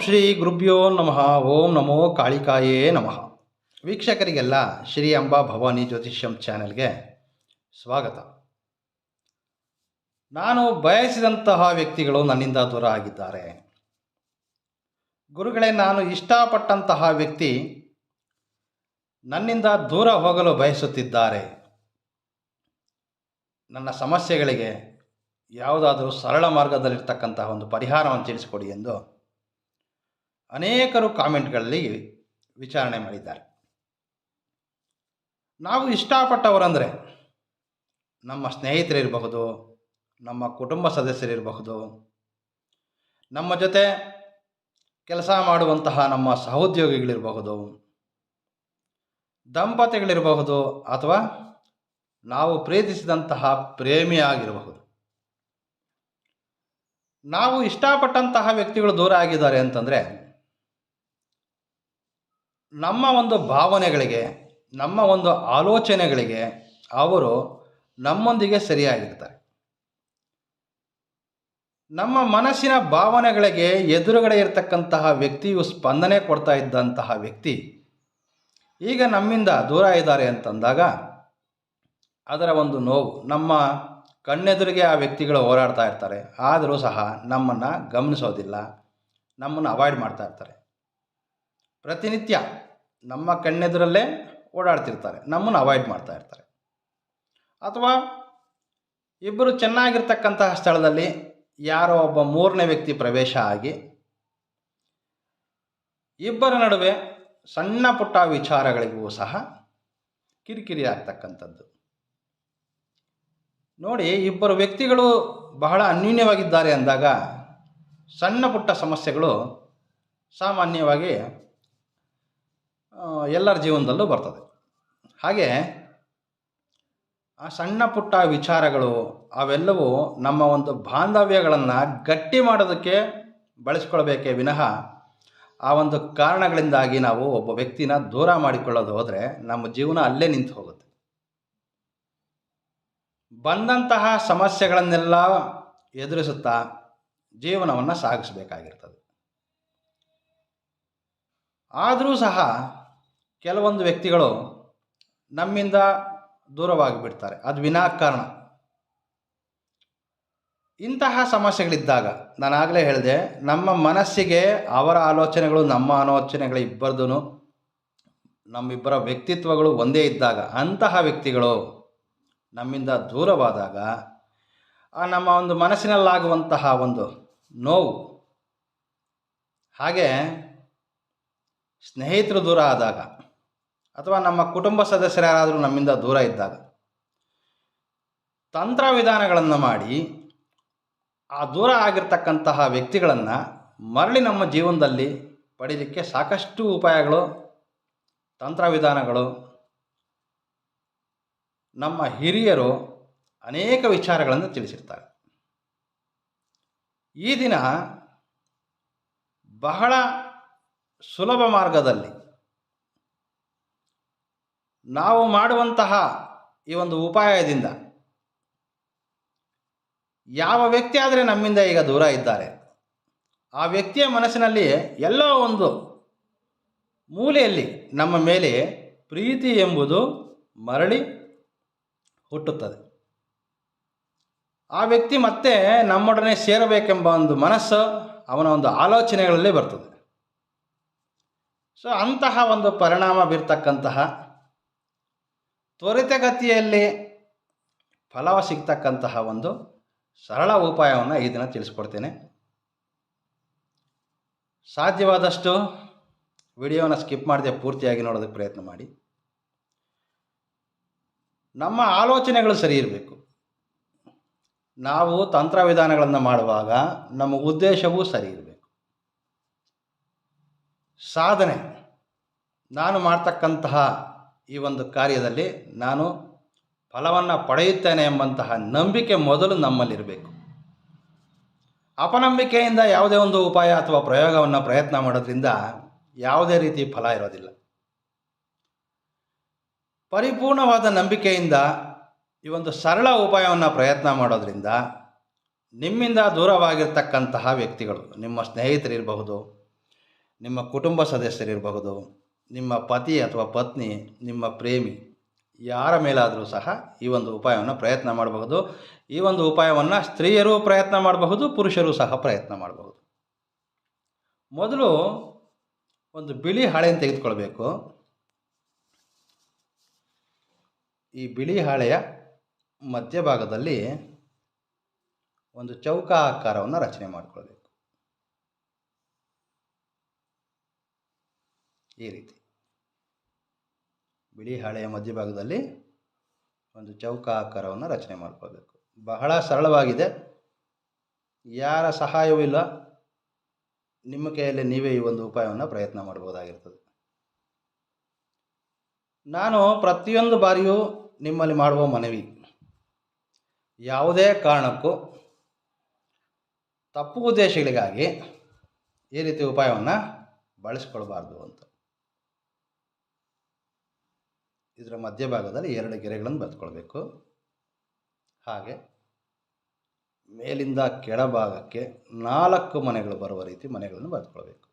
ಶ್ರೀ ಗುರುಭ್ಯೋ ನಮಃ. ಓಂ ನಮೋ ಕಾಳಿಕಾಯೇ ನಮಃ. ವೀಕ್ಷಕರಿಗೆಲ್ಲ ಶ್ರೀ ಅಂಬಾ ಭವಾನಿ ಜ್ಯೋತಿಷ್ಯಂ ಚಾನೆಲ್ಗೆ ಸ್ವಾಗತ. ನಾನು ಬಯಸಿದಂತಹ ವ್ಯಕ್ತಿಗಳು ನನ್ನಿಂದ ದೂರ ಆಗಿದ್ದಾರೆ. ಗುರುಗಳೇ, ನಾನು ಇಷ್ಟಪಟ್ಟಂತಹ ವ್ಯಕ್ತಿ ನನ್ನಿಂದ ದೂರ ಹೋಗಲು ಬಯಸುತ್ತಿದ್ದಾರೆ. ನನ್ನ ಸಮಸ್ಯೆಗಳಿಗೆ ಯಾವುದಾದರೂ ಸರಳ ಮಾರ್ಗದಲ್ಲಿರ್ತಕ್ಕಂತಹ ಒಂದು ಪರಿಹಾರವನ್ನು ತಿಳಿಸಿಕೊಡಿ ಎಂದು ಅನೇಕರು ಕಾಮೆಂಟ್ಗಳಲ್ಲಿ ವಿಚಾರಣೆ ಮಾಡಿದ್ದಾರೆ. ನಾವು ಇಷ್ಟಪಟ್ಟವರಂದರೆ ನಮ್ಮ ಸ್ನೇಹಿತರಿರಬಹುದು, ನಮ್ಮ ಕುಟುಂಬ ಸದಸ್ಯರಿರಬಹುದು, ನಮ್ಮ ಜೊತೆ ಕೆಲಸ ಮಾಡುವಂತಹ ನಮ್ಮ ಸಹೋದ್ಯೋಗಿಗಳಿರಬಹುದು, ದಂಪತಿಗಳಿರಬಹುದು, ಅಥವಾ ನಾವು ಪ್ರೀತಿಸಿದಂತಹ ಪ್ರೇಮಿಯಾಗಿರಬಹುದು. ನಾವು ಇಷ್ಟಪಟ್ಟಂತಹ ವ್ಯಕ್ತಿಗಳು ದೂರ ಆಗಿದ್ದಾರೆ ಅಂತಂದರೆ ನಮ್ಮ ಒಂದು ಭಾವನೆಗಳಿಗೆ, ನಮ್ಮ ಒಂದು ಆಲೋಚನೆಗಳಿಗೆ ಅವರು ನಮ್ಮೊಂದಿಗೆ ಸರಿಯಾಗಿರ್ತಾರೆ. ನಮ್ಮ ಮನಸ್ಸಿನ ಭಾವನೆಗಳಿಗೆ ಎದುರುಗಡೆ ಇರತಕ್ಕಂತಹ ವ್ಯಕ್ತಿಯು ಸ್ಪಂದನೆ ಕೊಡ್ತಾ ಇದ್ದಂತಹ ವ್ಯಕ್ತಿ ಈಗ ನಮ್ಮಿಂದ ದೂರ ಇದ್ದಾರೆ ಅಂತಂದಾಗ ಅದರ ಒಂದು ನೋವು, ನಮ್ಮ ಕಣ್ಣೆದುರಿಗೆ ಆ ವ್ಯಕ್ತಿಗಳು ಹೋರಾಡ್ತಾ ಇರ್ತಾರೆ, ಆದರೂ ಸಹ ನಮ್ಮನ್ನು ಗಮನಿಸೋದಿಲ್ಲ, ನಮ್ಮನ್ನು ಅವಾಯ್ಡ್ ಮಾಡ್ತಾ ಇರ್ತಾರೆ. ಪ್ರತಿನಿತ್ಯ ನಮ್ಮ ಕಣ್ಣೆದುರಲ್ಲೇ ಓಡಾಡ್ತಿರ್ತಾರೆ, ನಮ್ಮನ್ನು ಅವಾಯ್ಡ್ ಮಾಡ್ತಾ ಇರ್ತಾರೆ. ಅಥವಾ ಇಬ್ಬರು ಚೆನ್ನಾಗಿರ್ತಕ್ಕಂತಹ ಸ್ಥಳದಲ್ಲಿ ಯಾರೋ ಒಬ್ಬ ಮೂರನೇ ವ್ಯಕ್ತಿ ಪ್ರವೇಶ ಆಗಿ ಇಬ್ಬರ ನಡುವೆ ಸಣ್ಣ ಪುಟ್ಟ ವಿಚಾರಗಳಿಗೂ ಸಹ ಕಿರಿಕಿರಿ ಆಗ್ತಕ್ಕಂಥದ್ದು. ನೋಡಿ, ಇಬ್ಬರು ವ್ಯಕ್ತಿಗಳು ಬಹಳ ಅನ್ಯೂನ್ಯವಾಗಿದ್ದಾರೆ ಅಂದಾಗ ಸಣ್ಣ ಪುಟ್ಟ ಸಮಸ್ಯೆಗಳು ಸಾಮಾನ್ಯವಾಗಿ ಎಲ್ಲರ ಜೀವನದಲ್ಲೂ ಬರ್ತದೆ. ಹಾಗೆ ಆ ಸಣ್ಣ ಪುಟ್ಟ ವಿಚಾರಗಳು ಅವೆಲ್ಲವೂ ನಮ್ಮ ಒಂದು ಬಾಂಧವ್ಯಗಳನ್ನು ಗಟ್ಟಿ ಮಾಡೋದಕ್ಕೆ ಬಳಸ್ಕೊಳ್ಬೇಕೇ ವಿನಃ ಆ ಒಂದು ಕಾರಣಗಳಿಂದಾಗಿ ನಾವು ಒಬ್ಬ ವ್ಯಕ್ತಿನ ದೂರ ಮಾಡಿಕೊಳ್ಳೋದು ಹೋದರೆ ನಮ್ಮ ಜೀವನ ಅಲ್ಲೇ ನಿಂತು ಹೋಗುತ್ತೆ. ಬಂದಂತಹ ಸಮಸ್ಯೆಗಳನ್ನೆಲ್ಲ ಎದುರಿಸುತ್ತಾ ಜೀವನವನ್ನು ಸಾಗಿಸಬೇಕಾಗಿರ್ತದೆ. ಆದರೂ ಸಹ ಕೆಲವೊಂದು ವ್ಯಕ್ತಿಗಳು ನಮ್ಮಿಂದ ದೂರವಾಗಿ ಬಿಡ್ತಾರೆ, ಅದು ವಿನಾಕಾರಣ. ಇಂತಹ ಸಮಸ್ಯೆಗಳಿದ್ದಾಗ ನಾನಾಗಲೇ ಹೇಳಿದೆ, ನಮ್ಮ ಮನಸ್ಸಿಗೆ ಅವರ ಆಲೋಚನೆಗಳು ನಮ್ಮ ಆಲೋಚನೆಗಳು ಇಬ್ಬರದೂ, ನಮ್ಮಿಬ್ಬರ ವ್ಯಕ್ತಿತ್ವಗಳು ಒಂದೇ ಇದ್ದಾಗ ಅಂತಹ ವ್ಯಕ್ತಿಗಳು ನಮ್ಮಿಂದ ದೂರವಾದಾಗ ಆ ನಮ್ಮ ಒಂದು ಮನಸ್ಸಿನಲ್ಲಾಗುವಂತಹ ಒಂದು ನೋವು, ಹಾಗೆ ಸ್ನೇಹಿತರು ದೂರ ಆದಾಗ ಅಥವಾ ನಮ್ಮ ಕುಟುಂಬ ಸದಸ್ಯರಾದರೂ ನಮ್ಮಿಂದ ದೂರ ಇದ್ದಾಗ ತಂತ್ರ ವಿಧಾನಗಳನ್ನು ಮಾಡಿ ಆ ದೂರ ಆಗಿರ್ತಕ್ಕಂತಹ ವ್ಯಕ್ತಿಗಳನ್ನು ಮರಳಿ ನಮ್ಮ ಜೀವನದಲ್ಲಿ ಪಡೀಲಿಕ್ಕೆ ಸಾಕಷ್ಟು ಉಪಾಯಗಳು, ತಂತ್ರವಿಧಾನಗಳು, ನಮ್ಮ ಹಿರಿಯರು ಅನೇಕ ವಿಚಾರಗಳನ್ನು ತಿಳಿಸಿರ್ತಾರೆ. ಈ ದಿನ ಬಹಳ ಸುಲಭ ಮಾರ್ಗದಲ್ಲಿ ನಾವು ಮಾಡುವಂತಹ ಈ ಒಂದು ಉಪಾಯದಿಂದ ಯಾವ ವ್ಯಕ್ತಿ ಆದರೆ ನಮ್ಮಿಂದ ಈಗ ದೂರ ಇದ್ದಾರೆ ಆ ವ್ಯಕ್ತಿಯ ಮನಸ್ಸಿನಲ್ಲಿ ಎಲ್ಲೋ ಒಂದು ಮೂಲೆಯಲ್ಲಿ ನಮ್ಮ ಮೇಲೆ ಪ್ರೀತಿ ಎಂಬುದು ಮರಳಿ ಹುಟ್ಟುತ್ತದೆ. ಆ ವ್ಯಕ್ತಿ ಮತ್ತೆ ನಮ್ಮೊಡನೆ ಸೇರಬೇಕೆಂಬ ಒಂದು ಮನಸ್ಸು ಅವನ ಒಂದು ಆಲೋಚನೆಗಳಲ್ಲಿ ಬರ್ತದೆ. ಸೊ ಅಂತಹ ಒಂದು ಪರಿಣಾಮ ಬೀರ್ತಕ್ಕಂತಹ, ತ್ವರಿತಗತಿಯಲ್ಲಿ ಫಲ ಸಿಗ್ತಕ್ಕಂತಹ ಒಂದು ಸರಳ ಉಪಾಯವನ್ನು ಈ ದಿನ ತಿಳಿಸ್ಕೊಡ್ತೇನೆ. ಸಾಧ್ಯವಾದಷ್ಟು ವಿಡಿಯೋನ ಸ್ಕಿಪ್ ಮಾಡದೆ ಪೂರ್ತಿಯಾಗಿ ನೋಡೋದಕ್ಕೆ ಪ್ರಯತ್ನ ಮಾಡಿ. ನಮ್ಮ ಆಲೋಚನೆಗಳು ಸರಿ ಇರಬೇಕು. ನಾವು ತಂತ್ರವಿಧಾನಗಳನ್ನು ಮಾಡುವಾಗ ನಮ್ಮ ಉದ್ದೇಶವೂ ಸರಿ ಇರಬೇಕು. ಸಾಧನೆ, ನಾನು ಮಾಡ್ತಕ್ಕಂತಹ ಈ ಒಂದು ಕಾರ್ಯದಲ್ಲಿ ನಾನು ಫಲವನ್ನು ಪಡೆಯುತ್ತೇನೆ ಎಂಬಂತಹ ನಂಬಿಕೆ ಮೊದಲು ನಮ್ಮಲ್ಲಿರಬೇಕು. ಅಪನಂಬಿಕೆಯಿಂದ ಯಾವುದೇ ಒಂದು ಉಪಾಯ ಅಥವಾ ಪ್ರಯೋಗವನ್ನು ಪ್ರಯತ್ನ ಮಾಡೋದ್ರಿಂದ ಯಾವುದೇ ರೀತಿ ಫಲ ಇರೋದಿಲ್ಲ. ಪರಿಪೂರ್ಣವಾದ ನಂಬಿಕೆಯಿಂದ ಈ ಒಂದು ಸರಳ ಉಪಾಯವನ್ನು ಪ್ರಯತ್ನ ಮಾಡೋದ್ರಿಂದ ನಿಮ್ಮಿಂದ ದೂರವಾಗಿರ್ತಕ್ಕಂತಹ ವ್ಯಕ್ತಿಗಳು, ನಿಮ್ಮ ಸ್ನೇಹಿತರಿರಬಹುದು, ನಿಮ್ಮ ಕುಟುಂಬ ಸದಸ್ಯರಿರಬಹುದು, ನಿಮ್ಮ ಪತಿ ಅಥವಾ ಪತ್ನಿ, ನಿಮ್ಮ ಪ್ರೇಮಿ ಯಾರ ಮೇಲಾದರೂ ಸಹ ಈ ಒಂದು ಉಪಾಯವನ್ನು ಪ್ರಯತ್ನ ಮಾಡಬಹುದು. ಈ ಒಂದು ಉಪಾಯವನ್ನು ಸ್ತ್ರೀಯರು ಪ್ರಯತ್ನ ಮಾಡಬಹುದು, ಪುರುಷರು ಸಹ ಪ್ರಯತ್ನ ಮಾಡಬಹುದು. ಮೊದಲು ಒಂದು ಬಿಳಿ ಹಾಳೆಯನ್ನು ತೆಗೆದುಕೊಳ್ಬೇಕು. ಈ ಬಿಳಿ ಹಾಳೆಯ ಮಧ್ಯಭಾಗದಲ್ಲಿ ಒಂದು ಚೌಕ ಆಕಾರವನ್ನು ರಚನೆ ಮಾಡಿಕೊಳ್ಬೇಕು. ಈ ರೀತಿ ಬಿಳಿ ಹಾಳೆಯ ಮಧ್ಯಭಾಗದಲ್ಲಿ ಒಂದು ಚೌಕ ಆಕಾರವನ್ನು ರಚನೆ ಮಾಡಿಕೊಳ್ಬೇಕು. ಬಹಳ ಸರಳವಾಗಿದೆ, ಯಾರ ಸಹಾಯವೂ ಇಲ್ಲ. ನಿಮ್ಮ ಕೈಯಲ್ಲಿ ನೀವೇ ಈ ಒಂದು ಉಪಾಯವನ್ನು ಪ್ರಯತ್ನ ಮಾಡಬಹುದಾಗಿರ್ತದೆ. ನಾನು ಪ್ರತಿಯೊಂದು ಬಾರಿಯೂ ನಿಮ್ಮಲ್ಲಿ ಮಾಡುವ ಮನವಿ, ಯಾವುದೇ ಕಾರಣಕ್ಕೂ ತಪ್ಪು ಉದ್ದೇಶಗಳಿಗಾಗಿ ಈ ರೀತಿ ಉಪಾಯವನ್ನು ಬಳಸಿಕೊಳ್ಬಾರ್ದು ಅಂತ. ಇದರ ಮಧ್ಯಭಾಗದಲ್ಲಿ 2 ಗೆರೆಗಳನ್ನು ಬರೆದುಕೊಳ್ಬೇಕು. ಹಾಗೆ ಮೇಲಿಂದ ಕೆಳಭಾಗಕ್ಕೆ 4 ಮನೆಗಳು ಬರುವ ರೀತಿ ಮನೆಗಳನ್ನು ಬರೆದುಕೊಳ್ಬೇಕು.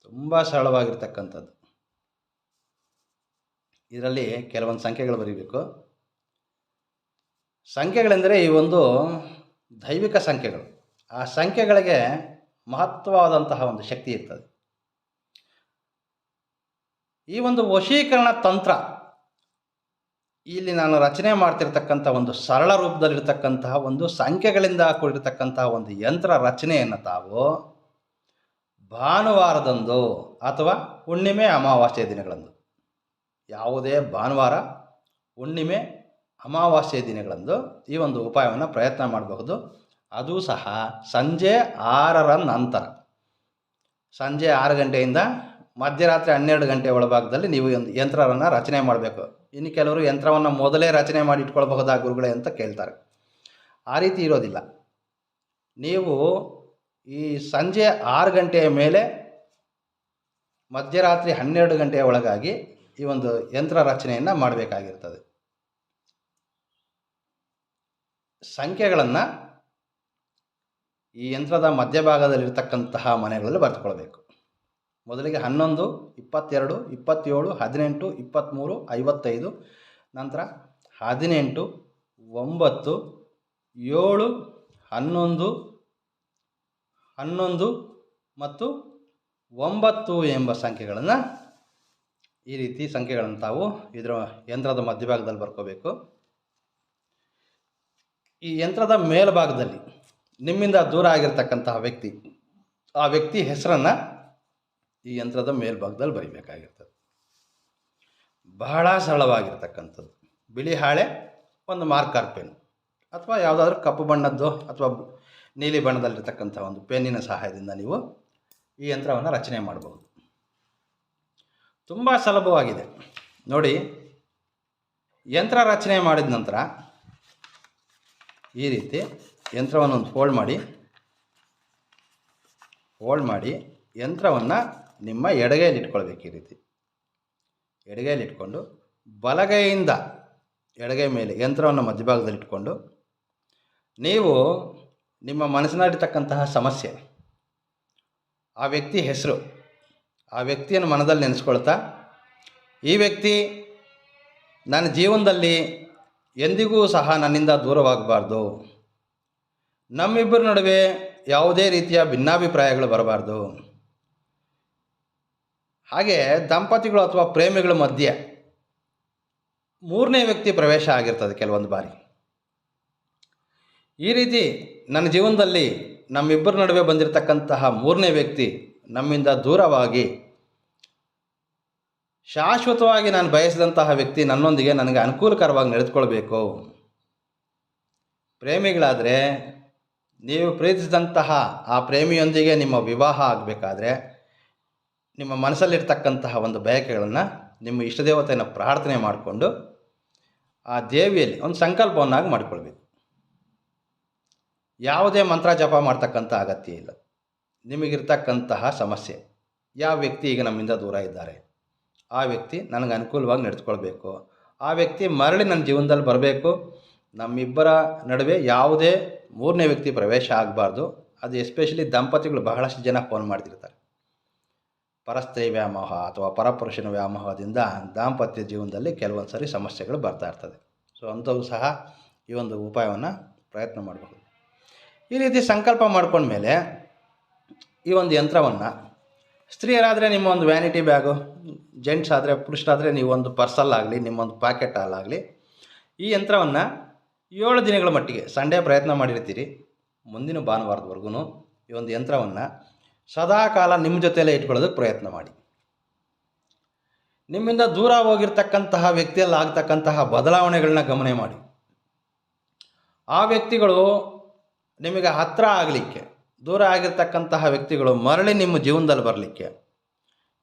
ತುಂಬ ಸರಳವಾಗಿರ್ತಕ್ಕಂಥದ್ದು. ಇದರಲ್ಲಿ ಕೆಲವೊಂದು ಸಂಖ್ಯೆಗಳು ಬರೀಬೇಕು. ಸಂಖ್ಯೆಗಳೆಂದರೆ ಈ ಒಂದು ದೈವಿಕ ಸಂಖ್ಯೆಗಳು. ಆ ಸಂಖ್ಯೆಗಳಿಗೆ ಮಹತ್ವವಾದಂತಹ ಒಂದು ಶಕ್ತಿ ಇರ್ತದೆ. ಈ ಒಂದು ವಶೀಕರಣ ತಂತ್ರ ಇಲ್ಲಿ ನಾನು ರಚನೆ ಮಾಡ್ತಿರ್ತಕ್ಕಂಥ ಒಂದು ಸರಳ ರೂಪದಲ್ಲಿರ್ತಕ್ಕಂತಹ ಒಂದು ಸಂಖ್ಯೆಗಳಿಂದ ಕೂಡಿರ್ತಕ್ಕಂತಹ ಒಂದು ಯಂತ್ರ ರಚನೆಯನ್ನು ತಾವು ಭಾನುವಾರದಂದು ಅಥವಾ ಹುಣ್ಣಿಮೆ ಅಮಾವಾಸ್ಯೆ ದಿನಗಳಂದು, ಯಾವುದೇ ಭಾನುವಾರ, ಹುಣ್ಣಿಮೆ, ಅಮಾವಾಸ್ಯೆ ದಿನಗಳಂದು ಈ ಒಂದು ಉಪಾಯವನ್ನು ಪ್ರಯತ್ನ ಮಾಡಬಹುದು. ಅದು ಸಹ ಸಂಜೆ 6ರ ನಂತರ, ಸಂಜೆ 6 ಗಂಟೆಯಿಂದ ಮಧ್ಯರಾತ್ರಿ 12 ಗಂಟೆ ಒಳಭಾಗದಲ್ಲಿ ನೀವು ಒಂದು ಯಂತ್ರವನ್ನು ರಚನೆ ಮಾಡಬೇಕು. ಇನ್ನು ಕೆಲವರು ಯಂತ್ರವನ್ನು ಮೊದಲೇ ರಚನೆ ಮಾಡಿ ಇಟ್ಕೊಳ್ಬಹುದಾ ಗುರುಗಳೇ ಅಂತ ಕೇಳ್ತಾರೆ. ಆ ರೀತಿ ಇರೋದಿಲ್ಲ. ನೀವು ಈ ಸಂಜೆ 6 ಗಂಟೆಯ ಮೇಲೆ ಮಧ್ಯರಾತ್ರಿ 12 ಗಂಟೆಯ ಒಳಗಾಗಿ ಈ ಒಂದು ಯಂತ್ರ ರಚನೆಯನ್ನು ಮಾಡಬೇಕಾಗಿರ್ತದೆ. ಸಂಖ್ಯೆಗಳನ್ನು ಈ ಯಂತ್ರದ ಮಧ್ಯಭಾಗದಲ್ಲಿರ್ತಕ್ಕಂತಹ ಮನೆಗಳಲ್ಲಿ ಬರೆದುಕೊಳ್ಬೇಕು. ಮೊದಲಿಗೆ 11, 22, 27, 18, 23, 55, ನಂತರ 18, 9, 7, 11, 11 ಮತ್ತು 9 ಎಂಬ ಸಂಖ್ಯೆಗಳನ್ನು, ಈ ರೀತಿ ಸಂಖ್ಯೆಗಳನ್ನು ತಾವು ಇದರ ಯಂತ್ರದ ಮಧ್ಯಭಾಗದಲ್ಲಿ ಬರ್ಕೋಬೇಕು. ಈ ಯಂತ್ರದ ಮೇಲ್ಭಾಗದಲ್ಲಿ ನಿಮ್ಮಿಂದ ದೂರ ಆಗಿರ್ತಕ್ಕಂತಹ ವ್ಯಕ್ತಿ, ಆ ವ್ಯಕ್ತಿ ಹೆಸರನ್ನು ಈ ಯಂತ್ರದ ಮೇಲ್ಭಾಗದಲ್ಲಿ ಬರೀಬೇಕಾಗಿರ್ತದೆ. ಬಹಳ ಸರಳವಾಗಿರ್ತಕ್ಕಂಥದ್ದು. ಬಿಳಿ ಹಾಳೆ, ಒಂದು ಮಾರ್ಕರ್ ಪೆನ್ ಅಥವಾ ಯಾವುದಾದ್ರೂ ಕಪ್ಪು ಬಣ್ಣದ್ದು ಅಥವಾ ನೀಲಿ ಬಣ್ಣದಲ್ಲಿರ್ತಕ್ಕಂಥ ಒಂದು ಪೆನ್ನಿನ ಸಹಾಯದಿಂದ ನೀವು ಈ ಯಂತ್ರವನ್ನು ರಚನೆ ಮಾಡಬಹುದು. ತುಂಬ ಸುಲಭವಾಗಿದೆ ನೋಡಿ. ಯಂತ್ರ ರಚನೆ ಮಾಡಿದ ನಂತರ ಈ ರೀತಿ ಯಂತ್ರವನ್ನು ಒಂದು ಫೋಲ್ಡ್ ಮಾಡಿ ಯಂತ್ರವನ್ನು ನಿಮ್ಮ ಎಡಗೈಯಲ್ಲಿ ಇಟ್ಕೊಳ್ಬೇಕು. ಈ ರೀತಿ ಎಡಗೈಯಲ್ಲಿ ಇಟ್ಕೊಂಡು ಬಲಗೈಯಿಂದ ಎಡಗೈ ಮೇಲೆ ಯಂತ್ರವನ್ನು ಮಧ್ಯಭಾಗದಲ್ಲಿ ಇಟ್ಕೊಂಡು ನೀವು ನಿಮ್ಮ ಮನಸ್ಸಿನಲ್ಲಿರ್ತಕ್ಕಂತಹ ಸಮಸ್ಯೆ, ಆ ವ್ಯಕ್ತಿ ಹೆಸರು, ಆ ವ್ಯಕ್ತಿಯನ್ನು ಮನದಲ್ಲಿ ನೆನೆಸ್ಕೊಳ್ತಾ, ಈ ವ್ಯಕ್ತಿ ನನ್ನ ಜೀವನದಲ್ಲಿ ಎಂದಿಗೂ ಸಹ ನನ್ನಿಂದ ದೂರವಾಗಬಾರ್ದು, ನಮ್ಮಿಬ್ಬರ ನಡುವೆ ಯಾವುದೇ ರೀತಿಯ ಭಿನ್ನಾಭಿಪ್ರಾಯಗಳು ಬರಬಾರ್ದು, ಹಾಗೆ ದಂಪತಿಗಳು ಅಥವಾ ಪ್ರೇಮಿಗಳ ಮಧ್ಯೆ 3ನೇ ವ್ಯಕ್ತಿ ಪ್ರವೇಶ ಆಗಿರ್ತದೆ ಕೆಲವೊಂದು ಬಾರಿ. ಈ ರೀತಿ ನನ್ನ ಜೀವನದಲ್ಲಿ ನಮ್ಮಿಬ್ಬರ ನಡುವೆ ಬಂದಿರತಕ್ಕಂತಹ 3ನೇ ವ್ಯಕ್ತಿ ನಮ್ಮಿಂದ ದೂರವಾಗಿ ಶಾಶ್ವತವಾಗಿ ನಾನು ಬಯಸಿದಂತಹ ವ್ಯಕ್ತಿ ನನ್ನೊಂದಿಗೆ ನನಗೆ ಅನುಕೂಲಕರವಾಗಿ ನಡೆದುಕೊಳ್ಬೇಕು. ಪ್ರೇಮಿಗಳಾದರೆ ನೀವು ಪ್ರೀತಿಸಿದಂತಹ ಆ ಪ್ರೇಮಿಯೊಂದಿಗೆ ನಿಮ್ಮ ವಿವಾಹ ಆಗಬೇಕಾದ್ರೆ ನಿಮ್ಮ ಮನಸ್ಸಲ್ಲಿರ್ತಕ್ಕಂತಹ ಒಂದು ಬಯಕೆಗಳನ್ನು ನಿಮ್ಮ ಇಷ್ಟದೇವತೆಯನ್ನು ಪ್ರಾರ್ಥನೆ ಮಾಡಿಕೊಂಡು ಆ ದೇವಿಯಲ್ಲಿ ಒಂದು ಸಂಕಲ್ಪವನ್ನಾಗಿ ಮಾಡಿಕೊಳ್ಬೇಕು. ಯಾವುದೇ ಮಂತ್ರ ಜಪ ಮಾಡ್ತಕ್ಕಂಥ ಅಗತ್ಯ ಇಲ್ಲ. ನಿಮಗಿರ್ತಕ್ಕಂತಹ ಸಮಸ್ಯೆ, ಯಾವ ವ್ಯಕ್ತಿ ಈಗ ನಮ್ಮಿಂದ ದೂರ ಇದ್ದಾರೆ, ಆ ವ್ಯಕ್ತಿ ನನಗೆ ಅನುಕೂಲವಾಗಿ ನಡೆದುಕೊಳ್ಬೇಕು, ಆ ವ್ಯಕ್ತಿ ಮರಳಿ ನನ್ನ ಜೀವನದಲ್ಲಿ ಬರಬೇಕು, ನಮ್ಮಿಬ್ಬರ ನಡುವೆ ಯಾವುದೇ 3ನೇ ವ್ಯಕ್ತಿ ಪ್ರವೇಶ ಆಗಬಾರ್ದು ಅದು ಎಸ್ಪೆಷಲಿ ದಂಪತಿಗಳು ಬಹಳಷ್ಟು ಜನ ಫೋನ್ ಮಾಡ್ತಿರ್ತಾರೆ. ಪರಸ್ತ್ರೀ ವ್ಯಾಮೋಹ ಅಥವಾ ಪರಪುರುಷನ ವ್ಯಾಮೋಹದಿಂದ ದಾಂಪತ್ಯ ಜೀವನದಲ್ಲಿ ಕೆಲವೊಂದು ಸಾರಿ ಸಮಸ್ಯೆಗಳು ಬರ್ತಾ ಇರ್ತದೆ. ಸೊ ಅಂಥವು ಸಹ ಈ ಒಂದು ಉಪಾಯವನ್ನು ಪ್ರಯತ್ನ ಮಾಡಬಹುದು. ಈ ರೀತಿ ಸಂಕಲ್ಪ ಮಾಡ್ಕೊಂಡ್ಮೇಲೆ ಈ ಒಂದು ಯಂತ್ರವನ್ನು ಸ್ತ್ರೀಯರಾದರೆ ನಿಮ್ಮ ಒಂದು ವ್ಯಾನಿಟಿ ಬ್ಯಾಗು, ಜೆಂಟ್ಸ್ ಆದರೆ ಪುರುಷರಾದರೆ ನೀವೊಂದು ಪರ್ಸಲ್ಲಾಗಲಿ ನಿಮ್ಮೊಂದು ಪ್ಯಾಕೆಟಲ್ಲಾಗಲಿ ಈ ಯಂತ್ರವನ್ನು 7 ದಿನಗಳ ಮಟ್ಟಿಗೆ ಸಂಡೇ ಪ್ರಯತ್ನ ಮಾಡಿರ್ತೀರಿ, ಮುಂದಿನ ಭಾನುವಾರದವರೆಗೂ ಈ ಒಂದು ಯಂತ್ರವನ್ನು ಸದಾಕಾಲ ನಿಮ್ಮ ಜೊತೆಯಲ್ಲೇ ಇಟ್ಕೊಳ್ಳೋದಕ್ಕೆ ಪ್ರಯತ್ನ ಮಾಡಿ. ನಿಮ್ಮಿಂದ ದೂರ ಹೋಗಿರ್ತಕ್ಕಂತಹ ವ್ಯಕ್ತಿಯಲ್ಲಿ ಆಗ್ತಕ್ಕಂತಹ ಬದಲಾವಣೆಗಳನ್ನ ಗಮನ ಮಾಡಿ. ಆ ವ್ಯಕ್ತಿಗಳು ನಿಮಗೆ ಹತ್ತಿರ ಆಗಲಿಕ್ಕೆ, ದೂರ ಆಗಿರ್ತಕ್ಕಂತಹ ವ್ಯಕ್ತಿಗಳು ಮರಳಿ ನಿಮ್ಮ ಜೀವನದಲ್ಲಿ ಬರಲಿಕ್ಕೆ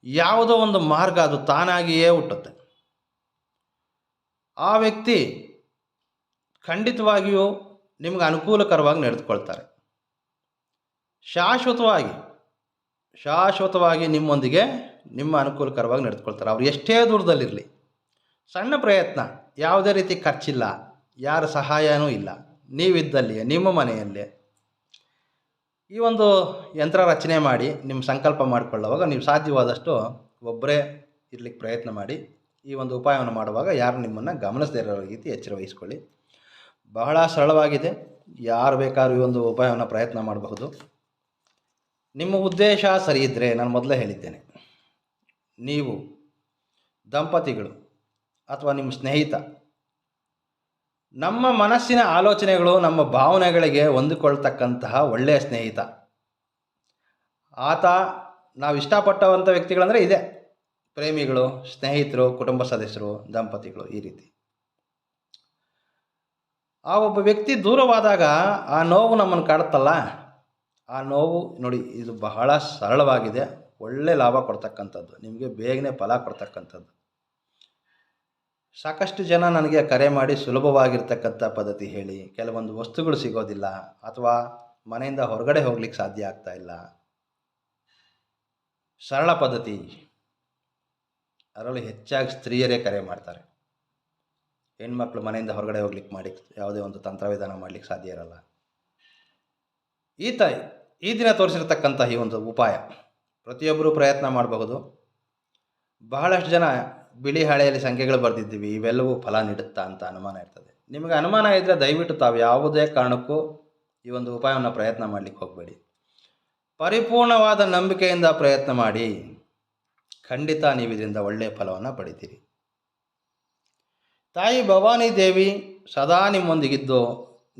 ಯಾವುದೋ ಒಂದು ಮಾರ್ಗ ಅದು ತಾನಾಗಿಯೇ ಹುಟ್ಟುತ್ತೆ. ಆ ವ್ಯಕ್ತಿ ಖಂಡಿತವಾಗಿಯೂ ನಿಮಗೆ ಅನುಕೂಲಕರವಾಗಿ ನಡೆದುಕೊಳ್ತಾರೆ. ಶಾಶ್ವತವಾಗಿ ನಿಮ್ಮೊಂದಿಗೆ ನಿಮ್ಮ ಅನುಕೂಲಕರವಾಗಿ ನಡೆದುಕೊಳ್ತಾರೆ. ಅವರು ಎಷ್ಟೇ ದೂರದಲ್ಲಿರಲಿ. ಸಣ್ಣ ಪ್ರಯತ್ನ, ಯಾವುದೇ ರೀತಿ ಖರ್ಚಿಲ್ಲ, ಯಾರ ಸಹಾಯನೂ ಇಲ್ಲ, ನೀವಿದ್ದಲ್ಲಿಯೇ ನಿಮ್ಮ ಮನೆಯಲ್ಲೇ ಈ ಒಂದು ಯಂತ್ರ ರಚನೆ ಮಾಡಿ ನಿಮ್ಮ ಸಂಕಲ್ಪ ಮಾಡಿಕೊಳ್ಳುವಾಗ ನೀವು ಸಾಧ್ಯವಾದಷ್ಟು ಒಬ್ಬರೇ ಇರಲಿಕ್ಕೆ ಪ್ರಯತ್ನ ಮಾಡಿ. ಈ ಒಂದು ಉಪಾಯವನ್ನು ಮಾಡುವಾಗ ಯಾರು ನಿಮ್ಮನ್ನು ಗಮನಿಸದೇ ಇರೋ ರೀತಿ ಎಚ್ಚರ ವಹಿಸ್ಕೊಳ್ಳಿ. ಬಹಳ ಸರಳವಾಗಿದೆ. ಯಾರು ಬೇಕಾದ್ರೂ ಈ ಒಂದು ಉಪಾಯವನ್ನು ಪ್ರಯತ್ನ ಮಾಡಬಹುದು. ನಿಮ್ಮ ಉದ್ದೇಶ ಸರಿ ಇದ್ದರೆ, ನಾನು ಮೊದಲೇ ಹೇಳಿದ್ದೇನೆ, ನೀವು ದಂಪತಿಗಳು ಅಥವಾ ನಿಮ್ಮ ಸ್ನೇಹಿತ ನಮ್ಮ ಮನಸ್ಸಿನ ಆಲೋಚನೆಗಳು, ನಮ್ಮ ಭಾವನೆಗಳಿಗೆ ಹೊಂದಿಕೊಳ್ತಕ್ಕಂತಹ ಒಳ್ಳೆಯ ಸ್ನೇಹಿತ, ಆತ ನಾವು ಇಷ್ಟಪಟ್ಟವಂಥ ವ್ಯಕ್ತಿಗಳಂದರೆ ಇದೆ, ಪ್ರೇಮಿಗಳು, ಸ್ನೇಹಿತರು, ಕುಟುಂಬ ಸದಸ್ಯರು, ದಂಪತಿಗಳು, ಈ ರೀತಿ. ಆ ಒಬ್ಬ ವ್ಯಕ್ತಿ ದೂರವಾದಾಗ ಆ ನೋವು ನಮ್ಮನ್ನು ಕಾಡುತ್ತಲ್ಲ, ಆ ನೋವು ನೋಡಿ, ಇದು ಬಹಳ ಸರಳವಾಗಿದೆ, ಒಳ್ಳೆ ಲಾಭ ಕೊಡ್ತಕ್ಕಂಥದ್ದು, ನಿಮಗೆ ಬೇಗನೆ ಫಲ ಕೊಡ್ತಕ್ಕಂಥದ್ದು. ಸಾಕಷ್ಟು ಜನ ನನಗೆ ಕರೆ ಮಾಡಿ ಸುಲಭವಾಗಿರ್ತಕ್ಕಂಥ ಪದ್ಧತಿ ಹೇಳಿ, ಕೆಲವೊಂದು ವಸ್ತುಗಳು ಸಿಗೋದಿಲ್ಲ ಅಥವಾ ಮನೆಯಿಂದ ಹೊರಗಡೆ ಹೋಗ್ಲಿಕ್ಕೆ ಸಾಧ್ಯ ಆಗ್ತಾ ಇಲ್ಲ, ಸರಳ ಪದ್ಧತಿ, ಅದರಲ್ಲೂ ಹೆಚ್ಚಾಗಿ ಸ್ತ್ರೀಯರೇ ಕರೆ ಮಾಡ್ತಾರೆ. ಹೆಣ್ಮಕ್ಳು ಮನೆಯಿಂದ ಹೊರಗಡೆ ಹೋಗ್ಲಿಕ್ಕೆ ಮಾಡಿ ಯಾವುದೇ ಒಂದು ತಂತ್ರವಿಧಾನ ಮಾಡಲಿಕ್ಕೆ ಸಾಧ್ಯ ಇರಲ್ಲ. ಈ ದಿನ ತೋರಿಸಿರ್ತಕ್ಕಂಥ ಈ ಒಂದು ಉಪಾಯ ಪ್ರತಿಯೊಬ್ಬರೂ ಪ್ರಯತ್ನ ಮಾಡಬಹುದು. ಬಹಳಷ್ಟು ಜನ ಬಿಳಿ ಹಾಳೆಯಲ್ಲಿ ಸಂಖ್ಯೆಗಳು ಬರೆದಿದ್ದೀವಿ, ಇವೆಲ್ಲವೂ ಫಲ ನೀಡುತ್ತಾ ಅಂತ ಅನುಮಾನ ಇರ್ತದೆ. ನಿಮಗೆ ಅನುಮಾನ ಇದ್ದರೆ ದಯವಿಟ್ಟು ತಾವು ಯಾವುದೇ ಕಾರಣಕ್ಕೂ ಈ ಒಂದು ಉಪಾಯವನ್ನು ಪ್ರಯತ್ನ ಮಾಡಲಿಕ್ಕೆ ಹೋಗಬೇಡಿ. ಪರಿಪೂರ್ಣವಾದ ನಂಬಿಕೆಯಿಂದ ಪ್ರಯತ್ನ ಮಾಡಿ, ಖಂಡಿತ ನೀವು ಇದರಿಂದ ಒಳ್ಳೆಯ ಫಲವನ್ನು ಪಡಿತೀರಿ. ತಾಯಿ ಭವಾನಿ ದೇವಿ ಸದಾ ನಿಮ್ಮೊಂದಿಗಿದ್ದು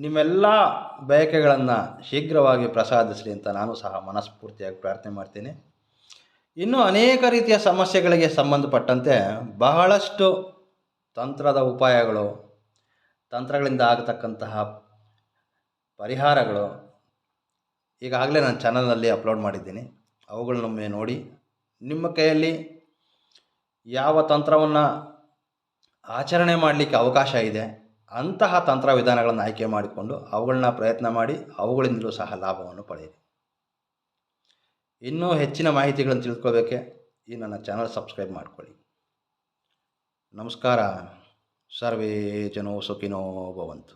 ನಿಮ್ಮೆಲ್ಲ ಬಯಕೆಗಳನ್ನು ಶೀಘ್ರವಾಗಿ ಪ್ರಸಾದಿಸಲಿ ಅಂತ ನಾನು ಸಹ ಮನಸ್ಫೂರ್ತಿಯಾಗಿ ಪ್ರಾರ್ಥನೆ ಮಾಡ್ತೀನಿ. ಇನ್ನೂ ಅನೇಕ ರೀತಿಯ ಸಮಸ್ಯೆಗಳಿಗೆ ಸಂಬಂಧಪಟ್ಟಂತೆ ಬಹಳಷ್ಟು ತಂತ್ರದ ಉಪಾಯಗಳು, ತಂತ್ರಗಳಿಂದ ಆಗತಕ್ಕಂತಹ ಪರಿಹಾರಗಳು ಈಗಾಗಲೇ ನನ್ನ ಚಾನಲ್ನಲ್ಲಿ ಅಪ್ಲೋಡ್ ಮಾಡಿದ್ದೀನಿ. ಅವುಗಳನ್ನೊಮ್ಮೆ ನೋಡಿ, ನಿಮ್ಮ ಕೈಯಲ್ಲಿ ಯಾವ ತಂತ್ರವನ್ನು ಆಚರಣೆ ಮಾಡಲಿಕ್ಕೆ ಅವಕಾಶ ಇದೆ ಅಂತಹ ತಂತ್ರ ವಿಧಾನಗಳನ್ನು ಆಯ್ಕೆ ಮಾಡಿಕೊಂಡು ಅವುಗಳನ್ನ ಪ್ರಯತ್ನ ಮಾಡಿ, ಅವುಗಳಿಂದಲೂ ಸಹ ಲಾಭವನ್ನು ಪಡೆಯಿರಿ. ಇನ್ನೂ ಹೆಚ್ಚಿನ ಮಾಹಿತಿಗಳನ್ನು ತಿಳ್ಕೊಳ್ಬೇಕೆ ಈ ನನ್ನ ಚಾನಲ್ ಸಬ್ಸ್ಕ್ರೈಬ್ ಮಾಡಿಕೊಳ್ಳಿ. ನಮಸ್ಕಾರ. ಸರ್ವೇ ಜನೋ ಸುಖಿನೋ ಭವಂತು.